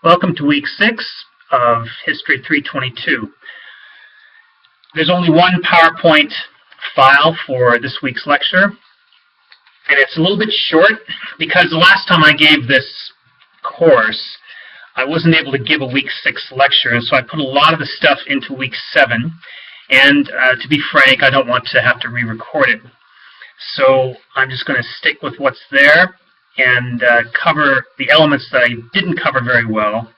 Welcome to week 6 of History 322. There's only one PowerPoint file for this week's lecture, and it's a little bit short because the last time I gave this course, I wasn't able to give a week 6 lecture, and so I put a lot of the stuff into week 7, and to be frank, I don't want to have to re-record it. So I'm just going to stick with what's there and cover the elements that I didn't cover very well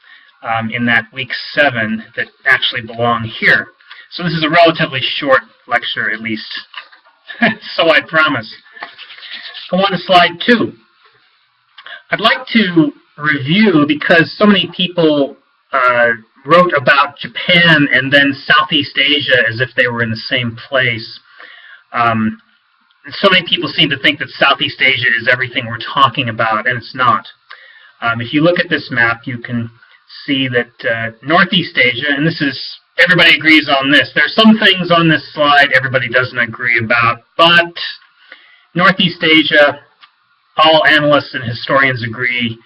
in that week 7 that actually belong here. So this is a relatively short lecture, at least, so I promise. Go on to slide 2. I'd like to review, because so many people wrote about Japan and then Southeast Asia as if they were in the same place. So many people seem to think that Southeast Asia is everything we're talking about, and it's not. If you look at this map, you can see that Northeast Asia, and this is, everybody agrees on this. There are some things on this slide everybody doesn't agree about, but Northeast Asia, all analysts and historians agree,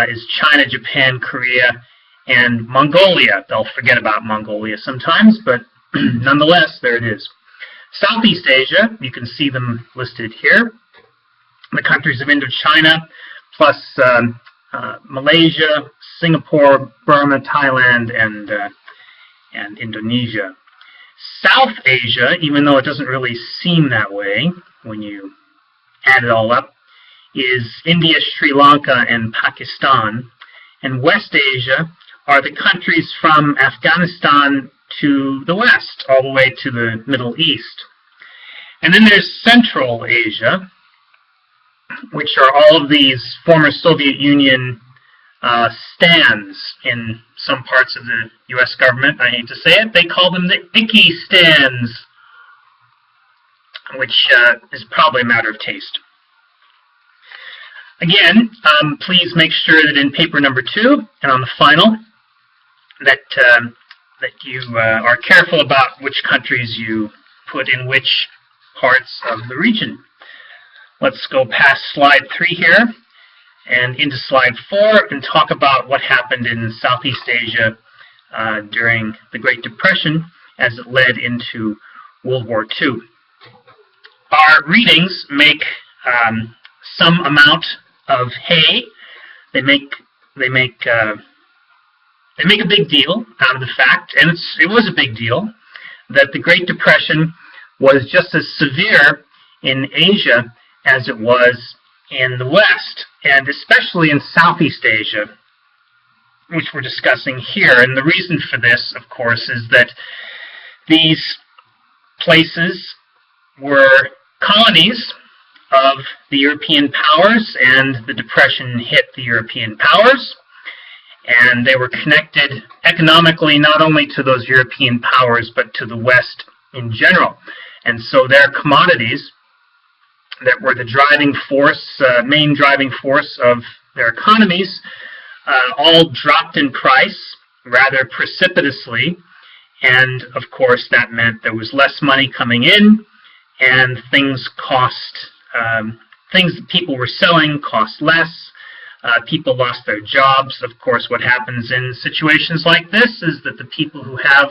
is China, Japan, Korea, and Mongolia. They'll forget about Mongolia sometimes, but nonetheless, there it is. Southeast Asia, you can see them listed here. The countries of Indochina, plus Malaysia, Singapore, Burma, Thailand, and Indonesia. South Asia, even though it doesn't really seem that way when you add it all up, is India, Sri Lanka, and Pakistan. And West Asia are the countries from Afghanistan to the west, all the way to the Middle East. And then there's Central Asia, which are all of these former Soviet Union stands in some parts of the U.S. government. I hate to say it, they call them the icky stands, which is probably a matter of taste. Again, please make sure that in paper number 2 and on the final that you are careful about which countries you put in which parts of the region. Let's go past slide 3 here and into slide 4 and talk about what happened in Southeast Asia during the Great Depression as it led into World War II. Our readings make some amount of hay. They make a big deal out of the fact, and it was a big deal, that the Great Depression was just as severe in Asia as it was in the West, and especially in Southeast Asia, which we're discussing here. And the reason for this, of course, is that these places were colonies of the European powers, and the Depression hit the European powers. And they were connected economically not only to those European powers, but to the West in general. And so their commodities that were the driving force, main driving force of their economies, all dropped in price rather precipitously. And of course, that meant there was less money coming in, and things that people were selling cost less. People lost their jobs. Of course, what happens in situations like this is that the people who have,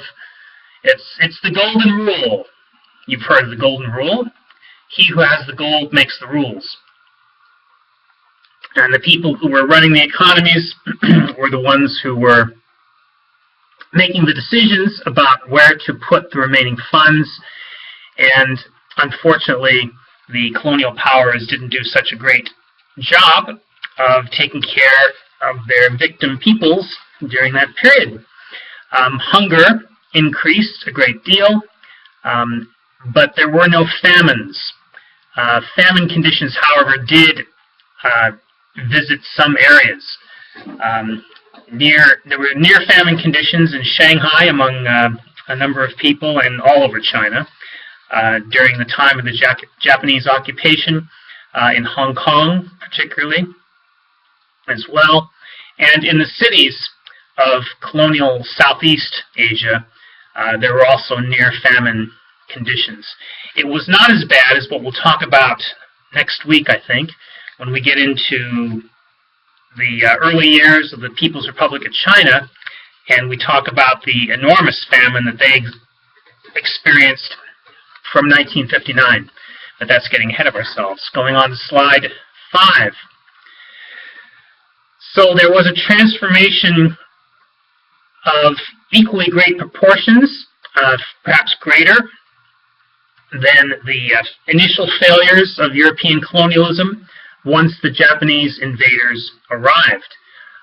it's the golden rule. You've heard of the golden rule. He who has the gold makes the rules. And the people who were running the economies were the ones who were making the decisions about where to put the remaining funds. And unfortunately, the colonial powers didn't do such a great job of taking care of their victim peoples during that period. Hunger increased a great deal, but there were no famines. Famine conditions, however, did visit some areas. There were near famine conditions in Shanghai among a number of people and all over China during the time of the Japanese occupation, in Hong Kong particularly, as well, and in the cities of colonial Southeast Asia, there were also near famine conditions. It was not as bad as what we'll talk about next week, I think, when we get into the early years of the People's Republic of China, and we talk about the enormous famine that they experienced from 1959. But that's getting ahead of ourselves. Going on to slide 5. So there was a transformation of equally great proportions, perhaps greater, than the initial failures of European colonialism once the Japanese invaders arrived.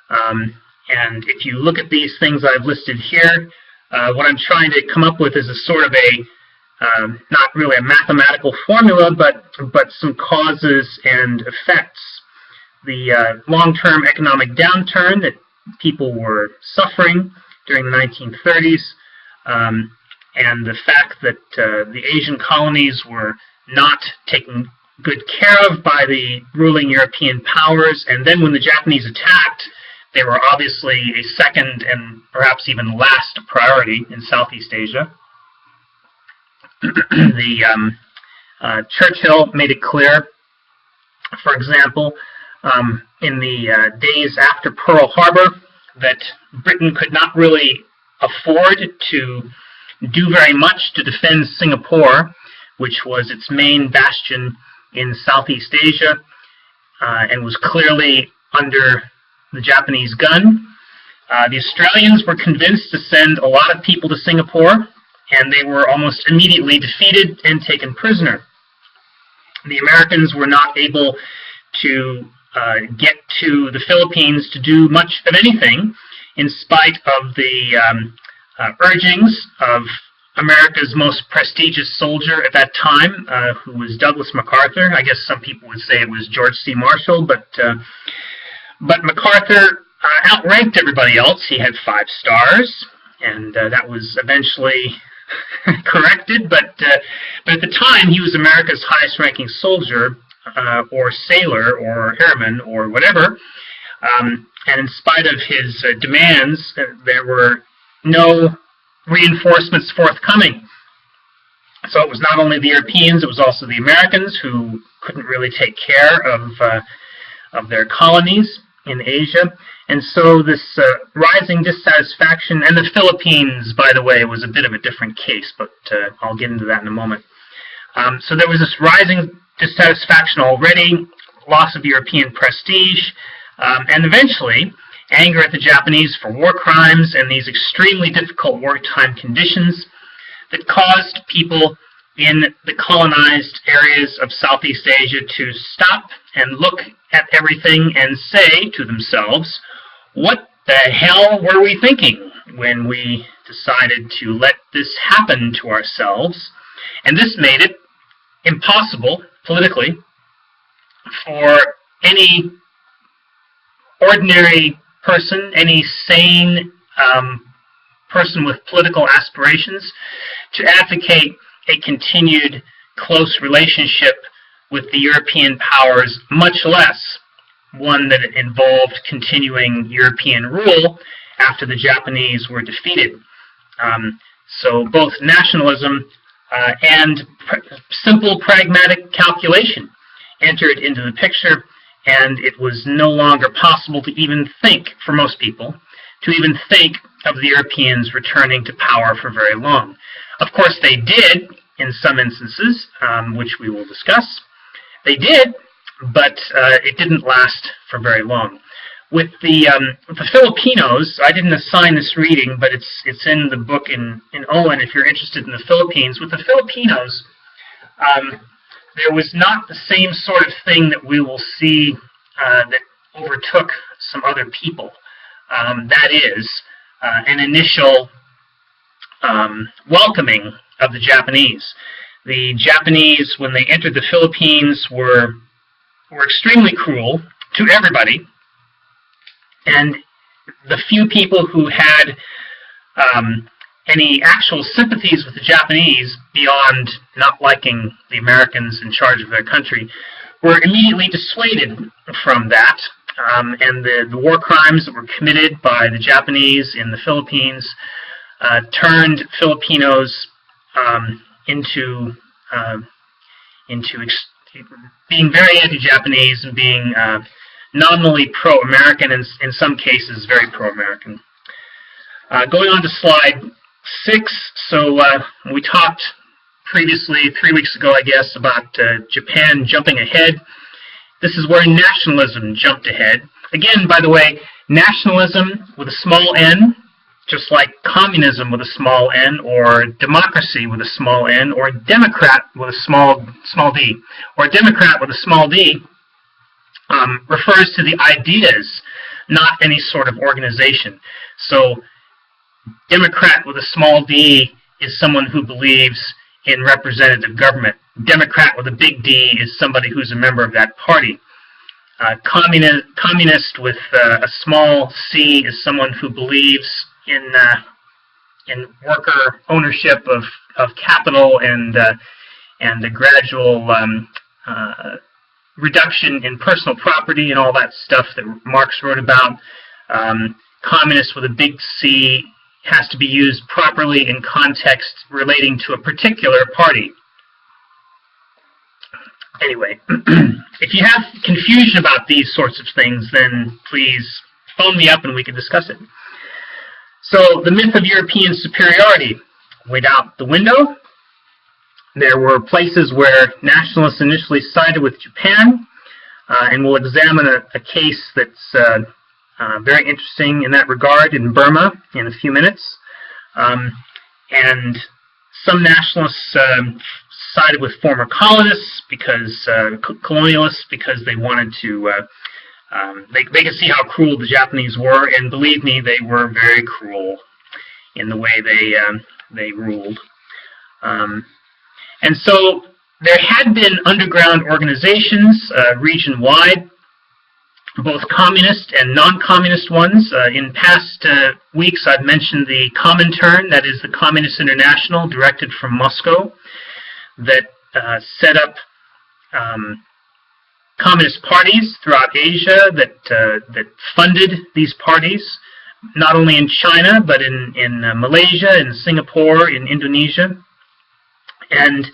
And if you look at these things I've listed here, what I'm trying to come up with is a sort of a, not really a mathematical formula, but some causes and effects. The long-term economic downturn that people were suffering during the 1930s, and the fact that the Asian colonies were not taken good care of by the ruling European powers, and then when the Japanese attacked, they were obviously a second and perhaps even last priority in Southeast Asia. Churchill made it clear, for example, in the days after Pearl Harbor, that Britain could not really afford to do very much to defend Singapore, which was its main bastion in Southeast Asia, and was clearly under the Japanese gun. The Australians were convinced to send a lot of people to Singapore, and they were almost immediately defeated and taken prisoner. The Americans were not able to get to the Philippines to do much of anything, in spite of the urgings of America's most prestigious soldier at that time, who was Douglas MacArthur. I guess some people would say it was George C. Marshall, but MacArthur outranked everybody else. He had 5 stars, and that was eventually corrected, but at the time he was America's highest-ranking soldier, or sailor, or airman, or whatever, and in spite of his demands, there were no reinforcements forthcoming. So it was not only the Europeans, it was also the Americans who couldn't really take care of their colonies in Asia. And so this rising dissatisfaction, and the Philippines, by the way, was a bit of a different case, but I'll get into that in a moment. So there was this rising dissatisfaction already, loss of European prestige, and eventually anger at the Japanese for war crimes and these extremely difficult wartime conditions that caused people in the colonized areas of Southeast Asia to stop and look at everything and say to themselves, what the hell were we thinking when we decided to let this happen to ourselves? And this made it impossible, politically, for any ordinary person, any sane person with political aspirations, to advocate a continued close relationship with the European powers, much less one that involved continuing European rule after the Japanese were defeated. So both nationalism and simple pragmatic calculation entered into the picture, and it was no longer possible to even think, for most people, to even think of the Europeans returning to power for very long. Of course, they did, in some instances, which we will discuss. They did, but it didn't last for very long. With the Filipinos, I didn't assign this reading, but it's in the book in Owen if you're interested in the Philippines. With the Filipinos, there was not the same sort of thing that we will see that overtook some other people. That is, an initial welcoming of the Japanese. The Japanese, when they entered the Philippines, were extremely cruel to everybody, and the few people who had any actual sympathies with the Japanese beyond not liking the Americans in charge of their country were immediately dissuaded from that, and the war crimes that were committed by the Japanese in the Philippines turned Filipinos into being very anti-Japanese and being nominally pro-American and in some cases very pro-American. Going on to slide 6, so we talked previously, 3 weeks ago, I guess, about Japan jumping ahead. This is where nationalism jumped ahead. Again, by the way, nationalism with a small n, just like communism with a small n, or democracy with a small n, or Democrat with a small d, or Democrat with a small d, refers to the ideas, not any sort of organization. So, Democrat with a small d is someone who believes in representative government. Democrat with a big D is somebody who's a member of that party. Communist with a small c is someone who believes in worker ownership of capital and a gradual reduction in personal property and all that stuff that Marx wrote about. Communist with a big C has to be used properly in context relating to a particular party. Anyway, if you have confusion about these sorts of things, then please phone me up and we can discuss it. So, the myth of European superiority went out the window. There were places where nationalists initially sided with Japan, and we'll examine a case that's very interesting in that regard in Burma in a few minutes. And some nationalists sided with former colonists because colonialists because they wanted to they could see how cruel the Japanese were, and believe me, they were very cruel in the way they ruled. And so there had been underground organizations region-wide, both communist and non-communist ones. In past weeks, I've mentioned the Comintern, that is the Communist International, directed from Moscow, that set up communist parties throughout Asia, that funded these parties, not only in China, but in Malaysia, in Singapore, in Indonesia. And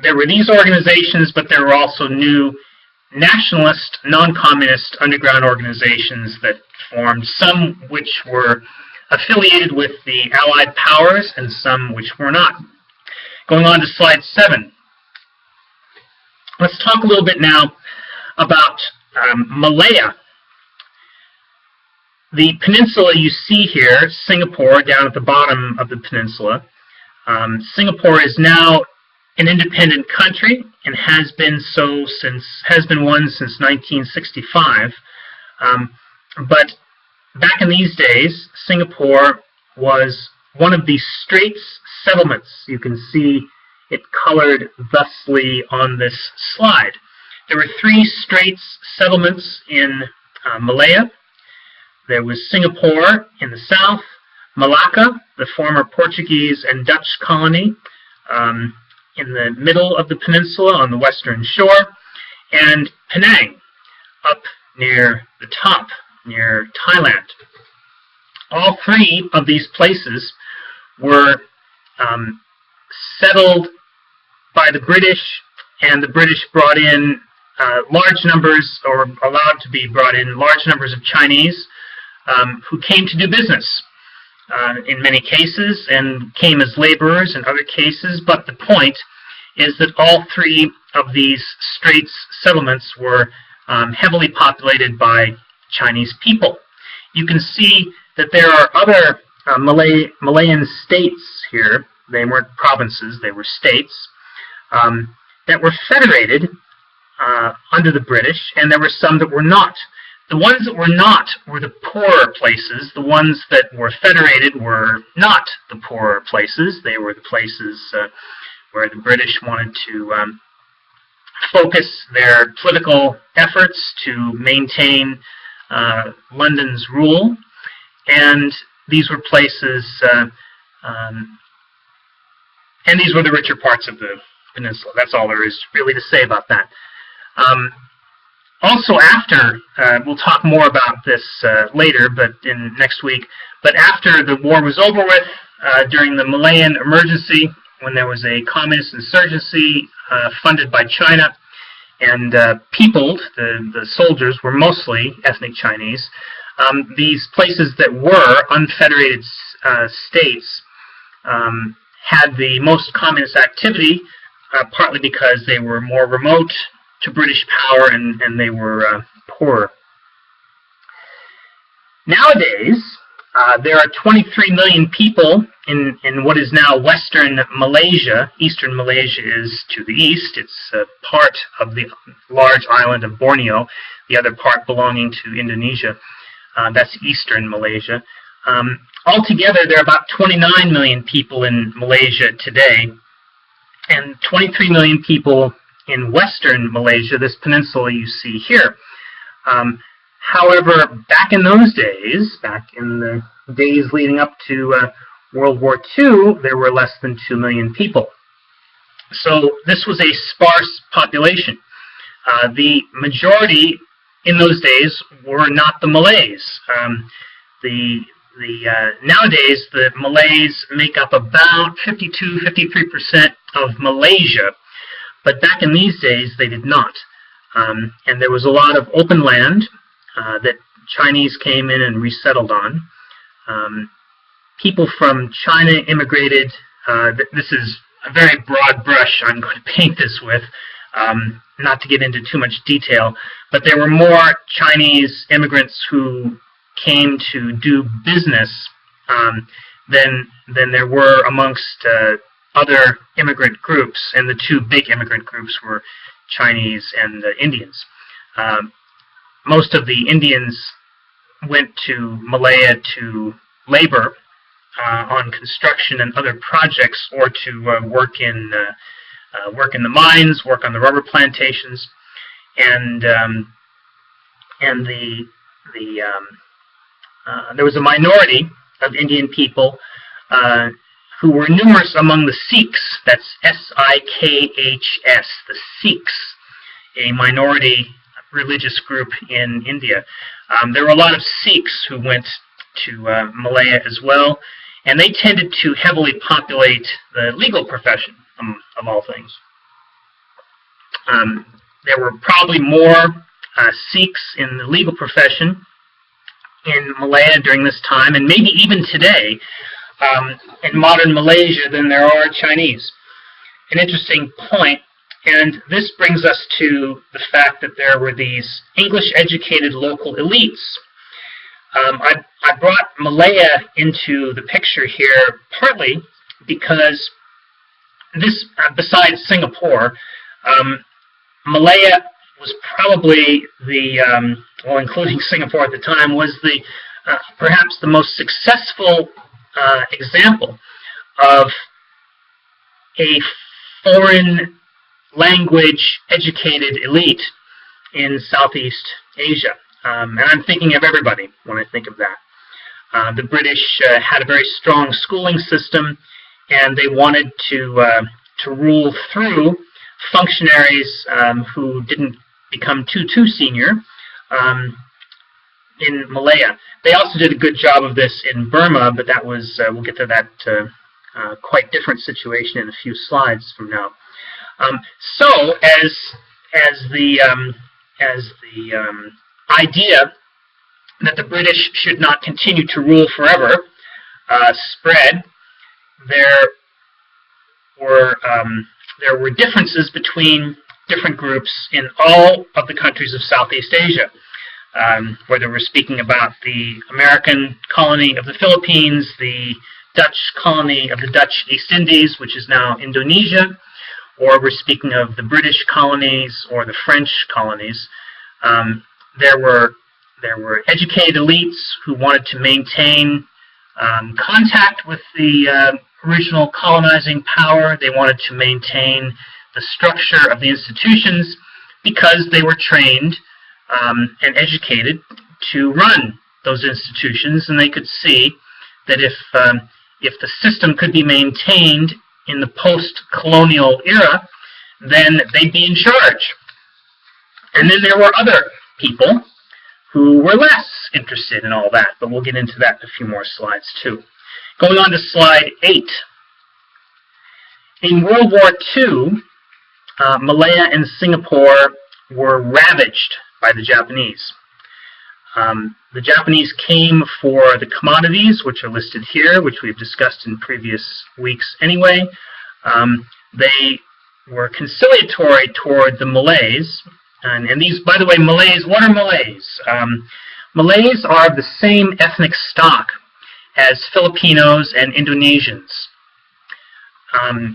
there were these organizations, but there were also new nationalist, non-communist underground organizations that formed, some which were affiliated with the Allied powers and some which were not. Going on to slide 7. Let's talk a little bit now about Malaya. The peninsula you see here, Singapore, down at the bottom of the peninsula. Singapore is now an independent country and has been one since 1965. But back in these days, Singapore was one of the Straits settlements. You can see it colored thusly on this slide. There were 3 Straits settlements in Malaya. There was Singapore in the south, Malacca, the former Portuguese and Dutch colony, in the middle of the peninsula on the western shore, and Penang, up near the top, near Thailand. All 3 of these places were settled by the British, and the British brought in large numbers, or allowed to be brought in large numbers of Chinese who came to do business in many cases, and came as laborers in other cases. But the point is that all 3 of these Straits settlements were heavily populated by Chinese people. You can see that there are other Malayan states here. They weren't provinces, they were states, that were federated under the British, and there were some that were not. The ones that were not were the poorer places. The ones that were federated were not the poorer places. They were the places where the British wanted to focus their political efforts to maintain London's rule. And these were places, and these were the richer parts of the peninsula. That's all there is really to say about that. Also, after, we'll talk more about this later, but in next week, but after the war was over with, during the Malayan emergency, when there was a communist insurgency funded by China, and peopled, the soldiers were mostly ethnic Chinese. These places that were unfederated states had the most communist activity, partly because they were more remote to British power and they were poorer. Nowadays, there are 23 million people in what is now Western Malaysia. Eastern Malaysia is to the east. It's a part of the large island of Borneo, the other part belonging to Indonesia. That's Eastern Malaysia. Altogether, there are about 29 million people in Malaysia today, and 23 million people in Western Malaysia, this peninsula you see here. However, back in those days, back in the days leading up to World War II, there were less than 2 million people. So this was a sparse population. The majority in those days were not the Malays. Nowadays, the Malays make up about 52–53% of Malaysia, but back in these days, they did not. And there was a lot of open land that Chinese came in and resettled on. People from China immigrated. This is a very broad brush I'm going to paint this with, not to get into too much detail, but there were more Chinese immigrants who came to do business than there were amongst other immigrant groups, and the two big immigrant groups were Chinese and Indians. Most of the Indians went to Malaya to labor on construction and other projects, or to work in the mines, work on the rubber plantations, and there was a minority of Indian people who were numerous among the Sikhs. That's S-I-K-H-S, the Sikhs, a minority religious group in India. There were a lot of Sikhs who went to Malaya as well, and they tended to heavily populate the legal profession, of all things. There were probably more Sikhs in the legal profession in Malaya during this time, and maybe even today in modern Malaysia, than there are Chinese. An interesting point, and this brings us to the fact that there were these English-educated local elites. I brought Malaya into the picture here partly because this, besides Singapore, Malaya was probably the, well, including Singapore at the time, was the perhaps the most successful example of a foreign language educated elite in Southeast Asia. And I'm thinking of everybody when I think of that. The British had a very strong schooling system, and they wanted to rule through functionaries who didn't become too senior in Malaya. They also did a good job of this in Burma, but that was, we'll get to that quite different situation in a few slides from now. So as the idea that the British should not continue to rule forever spread, there were differences between different groups in all of the countries of Southeast Asia, whether we're speaking about the American colony of the Philippines, the Dutch colony of the Dutch East Indies, which is now Indonesia, or we're speaking of the British colonies or the French colonies. There were educated elites who wanted to maintain contact with the original colonizing power. They wanted to maintain the structure of the institutions because they were trained and educated to run those institutions, and they could see that if the system could be maintained in the post-colonial era, then they'd be in charge. And then there were other people who were less interested in all that, but we'll get into that in a few more slides too. Going on to slide 8. In World War II, Malaya and Singapore were ravaged by the Japanese. The Japanese came for the commodities, which are listed here, which we've discussed in previous weeks anyway. They were conciliatory toward the Malays. And these, by the way, Malays, what are Malays? Malays are of the same ethnic stock as Filipinos and Indonesians.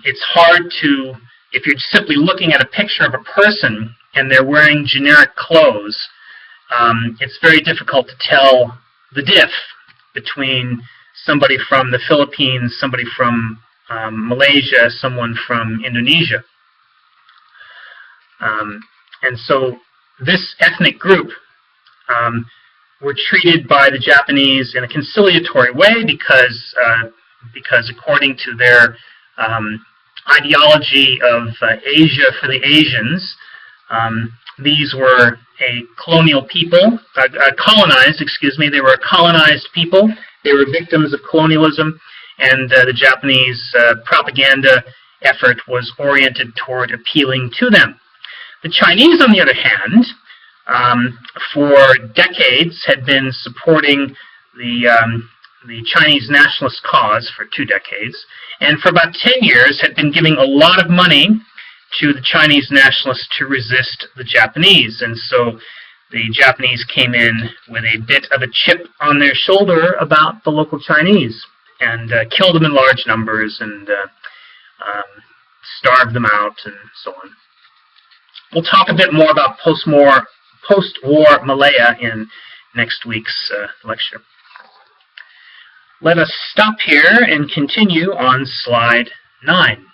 It's hard to, if you're simply looking at a picture of a person and they're wearing generic clothes, it's very difficult to tell the diff between somebody from the Philippines, somebody from Malaysia, someone from Indonesia. And so this ethnic group were treated by the Japanese in a conciliatory way because according to their ideology of Asia for the Asians, these were a colonial people, colonized, excuse me, they were a colonized people. They were victims of colonialism, and the Japanese propaganda effort was oriented toward appealing to them. The Chinese, on the other hand, for decades had been supporting the Chinese nationalist cause for 2 decades, and for about 10 years had been giving a lot of money to the Chinese nationalists to resist the Japanese. And so the Japanese came in with a bit of a chip on their shoulder about the local Chinese and killed them in large numbers and starved them out and so on. We'll talk a bit more about post-war Malaya in next week's lecture. Let us stop here and continue on slide 9.